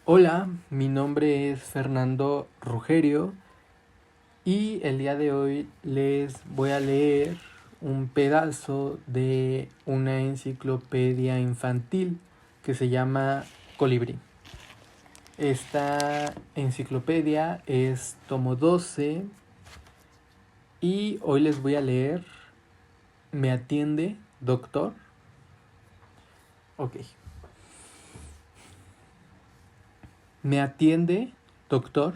Hola, mi nombre es Fernando Rugerio y el día de hoy les voy a leer un pedazo de una enciclopedia infantil que se llama Colibrí. Esta enciclopedia es tomo 12 y hoy les voy a leer ¿Me atiende, doctor? Ok. ¿Me atiende, doctor?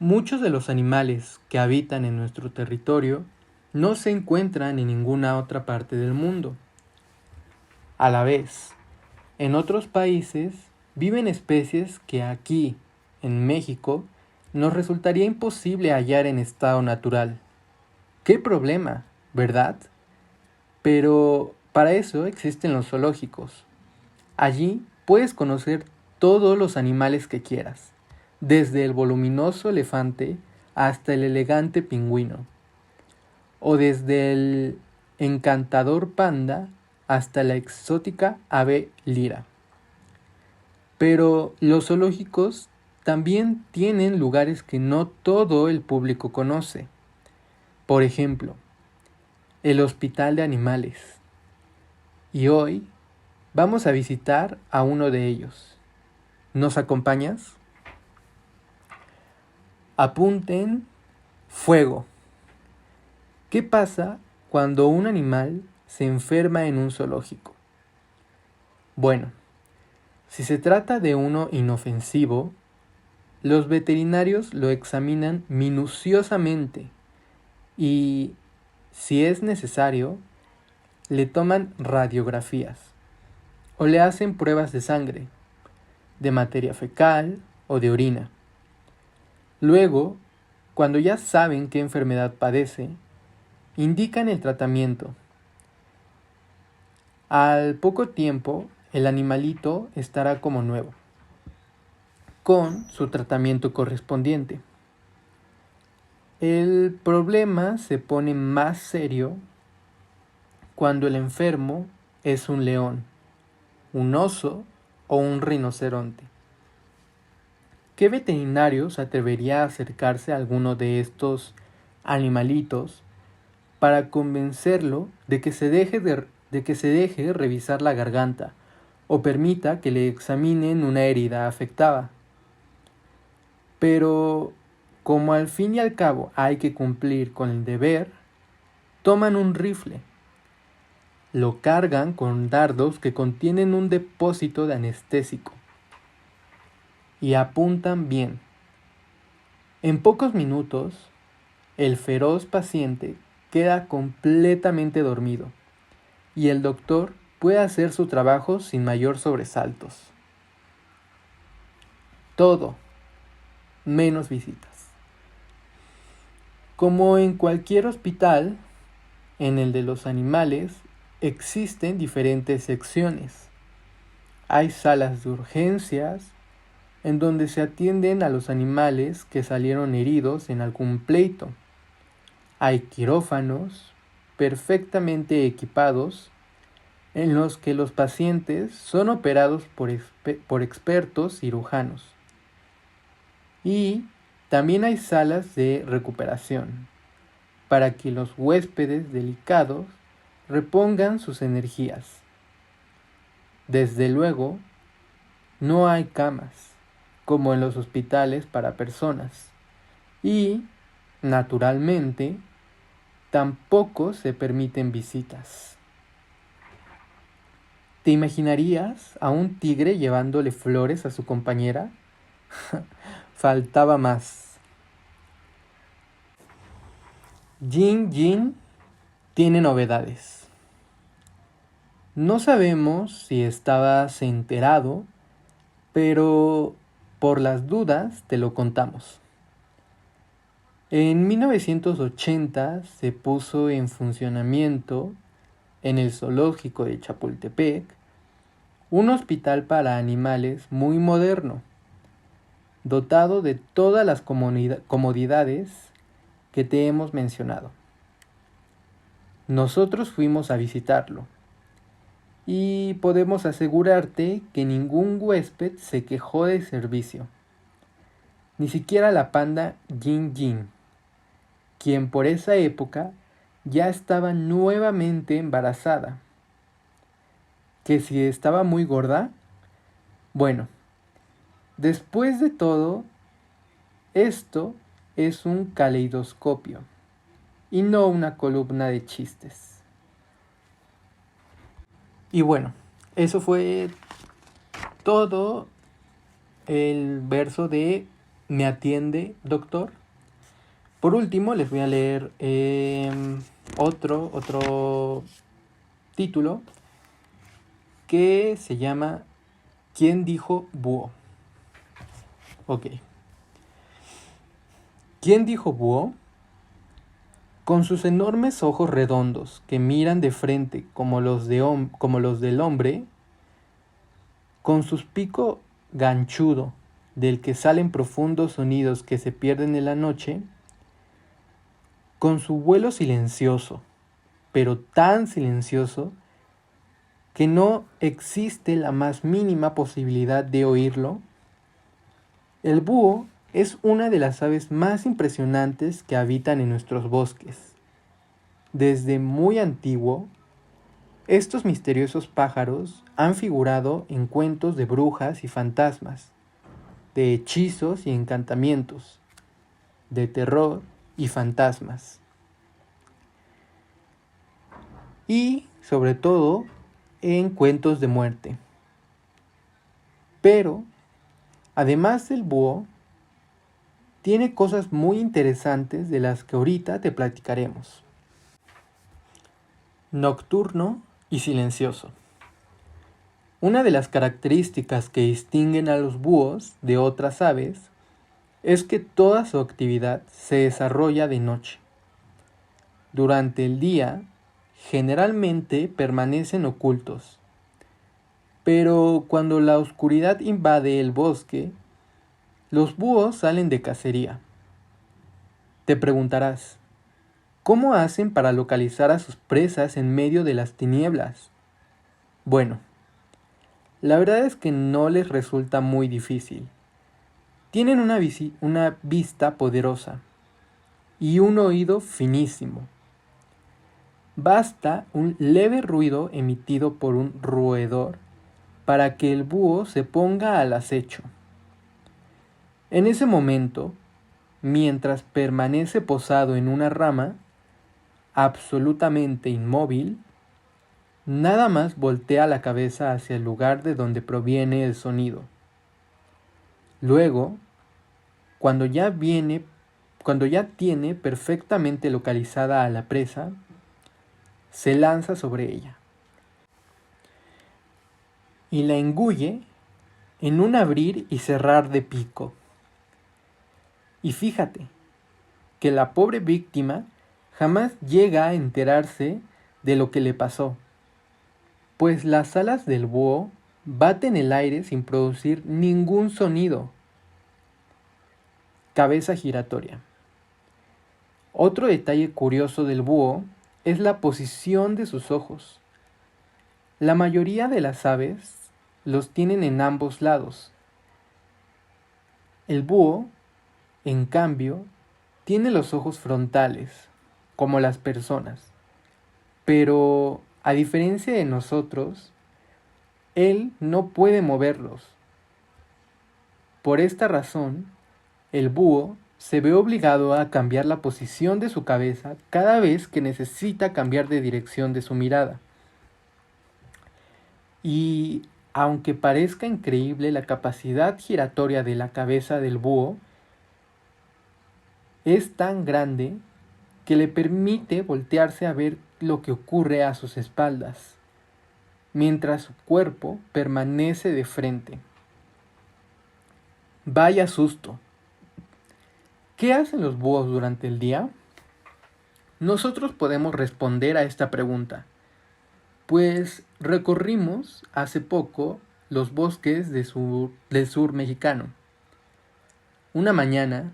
Muchos de los animales que habitan en nuestro territorio no se encuentran en ninguna otra parte del mundo. A la vez, en otros países viven especies que aquí, en México, nos resultaría imposible hallar en estado natural. ¡Qué problema!, ¿verdad? Pero para eso existen los zoológicos. Allí puedes conocer todos los animales que quieras, desde el voluminoso elefante hasta el elegante pingüino, o desde el encantador panda hasta la exótica ave lira. Pero los zoológicos también tienen lugares que no todo el público conoce. Por ejemplo, el Hospital de Animales. Y hoy vamos a visitar a uno de ellos. ¿Nos acompañas? Apunten fuego. ¿Qué pasa cuando un animal se enferma en un zoológico? Bueno, si se trata de uno inofensivo, los veterinarios lo examinan minuciosamente y, si es necesario, le toman radiografías o le hacen pruebas de sangre, de materia fecal o de orina. Luego, cuando ya saben qué enfermedad padece, indican el tratamiento. Al poco tiempo, el animalito estará como nuevo, con su tratamiento correspondiente. El problema se pone más serio cuando el enfermo es un león, un oso o un rinoceronte. ¿Qué veterinario se atrevería a acercarse a alguno de estos animalitos para convencerlo de que se deje revisar la garganta o permita que le examinen una herida afectada? Pero, como al fin y al cabo hay que cumplir con el deber, toman un rifle, lo cargan con dardos que contienen un depósito de anestésico y apuntan bien. En pocos minutos, el feroz paciente queda completamente dormido y el doctor puede hacer su trabajo sin mayor sobresaltos. Todo menos visitas. Como en cualquier hospital, en el de los animales existen diferentes secciones. Hay salas de urgencias, en donde se atienden a los animales que salieron heridos en algún pleito. Hay quirófanos perfectamente equipados en los que los pacientes son operados por expertos cirujanos. Y también hay salas de recuperación para que los huéspedes delicados repongan sus energías. Desde luego, no hay camas, como en los hospitales para personas. Y, naturalmente, tampoco se permiten visitas. ¿Te imaginarías a un tigre llevándole flores a su compañera? Faltaba más. Jin Jin tiene novedades. No sabemos si estabas enterado, pero por las dudas te lo contamos. En 1980 se puso en funcionamiento en el zoológico de Chapultepec un hospital para animales muy moderno, dotado de todas las comodidades que te hemos mencionado. Nosotros fuimos a visitarlo y podemos asegurarte que ningún huésped se quejó del servicio, ni siquiera la panda Jin Jin, quien por esa época ya estaba nuevamente embarazada. ¿Que si estaba muy gorda? Bueno, después de todo, esto es un caleidoscopio y no una columna de chistes. Y bueno, eso fue todo el verso de "Me atiende, doctor". Por último, les voy a leer otro título que se llama ¿Quién dijo búho? Ok. ¿Quién dijo búho? Con sus enormes ojos redondos que miran de frente como los del hombre, con su pico ganchudo del que salen profundos sonidos que se pierden en la noche, con su vuelo silencioso, pero tan silencioso que no existe la más mínima posibilidad de oírlo, el búho es una de las aves más impresionantes que habitan en nuestros bosques. Desde muy antiguo, estos misteriosos pájaros han figurado en cuentos de brujas y fantasmas, de hechizos y encantamientos, de terror y fantasmas. Y, sobre todo, en cuentos de muerte. Pero, además del búho, tiene cosas muy interesantes de las que ahorita te platicaremos. Nocturno y silencioso. Una de las características que distinguen a los búhos de otras aves es que toda su actividad se desarrolla de noche. Durante el día, generalmente permanecen ocultos, pero cuando la oscuridad invade el bosque, los búhos salen de cacería. Te preguntarás, ¿cómo hacen para localizar a sus presas en medio de las tinieblas? Bueno, la verdad es que no les resulta muy difícil. Tienen una vista poderosa y un oído finísimo. Basta un leve ruido emitido por un roedor para que el búho se ponga al acecho. En ese momento, mientras permanece posado en una rama, absolutamente inmóvil, nada más voltea la cabeza hacia el lugar de donde proviene el sonido. Luego, cuando ya tiene perfectamente localizada a la presa, se lanza sobre ella y la engulle en un abrir y cerrar de pico. Y fíjate que la pobre víctima jamás llega a enterarse de lo que le pasó, pues las alas del búho baten el aire sin producir ningún sonido. Cabeza giratoria. Otro detalle curioso del búho es la posición de sus ojos. La mayoría de las aves los tienen en ambos lados. El búho, en cambio, tiene los ojos frontales, como las personas. Pero, a diferencia de nosotros, él no puede moverlos. Por esta razón, el búho se ve obligado a cambiar la posición de su cabeza cada vez que necesita cambiar de dirección de su mirada. Y aunque parezca increíble la capacidad giratoria de la cabeza del búho, es tan grande que le permite voltearse a ver lo que ocurre a sus espaldas, mientras su cuerpo permanece de frente. Vaya susto. ¿Qué hacen los búhos durante el día? Nosotros podemos responder a esta pregunta, pues recorrimos hace poco los bosques del sur mexicano. Una mañana,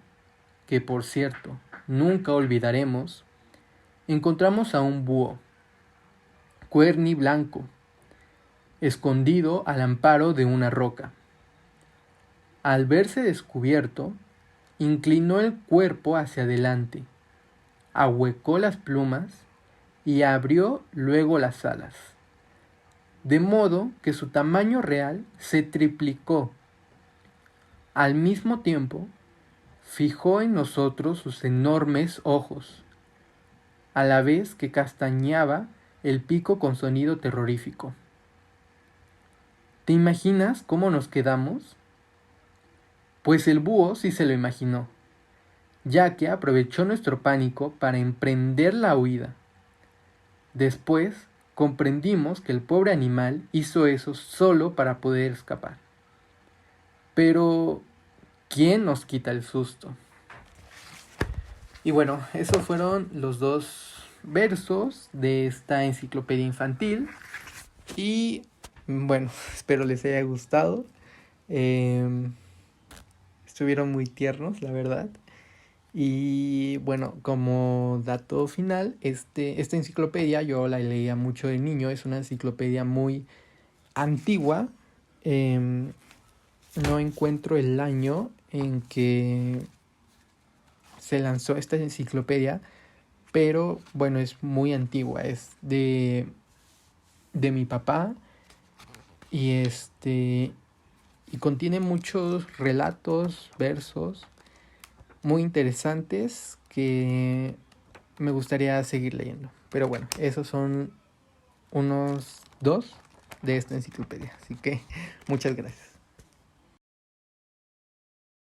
que por cierto nunca olvidaremos, encontramos a un búho, cuerniblanco, escondido al amparo de una roca. Al verse descubierto, inclinó el cuerpo hacia adelante, ahuecó las plumas y abrió luego las alas, de modo que su tamaño real se triplicó. Al mismo tiempo, fijó en nosotros sus enormes ojos, a la vez que castañeaba el pico con sonido terrorífico. ¿Te imaginas cómo nos quedamos? Pues el búho sí se lo imaginó, ya que aprovechó nuestro pánico para emprender la huida. Después comprendimos que el pobre animal hizo eso solo para poder escapar. Pero, ¿quién nos quita el susto? Y bueno, esos fueron los 2 versos de esta enciclopedia infantil. Y bueno, espero les haya gustado. Estuvieron muy tiernos, la verdad. Y bueno, como dato final, esta enciclopedia yo la leía mucho de niño. Es una enciclopedia muy antigua. No encuentro el año en que se lanzó esta enciclopedia, pero bueno, es muy antigua. Es de mi papá y y contiene muchos relatos, versos muy interesantes que me gustaría seguir leyendo. Pero bueno, esos son unos 2 de esta enciclopedia. Así que muchas gracias.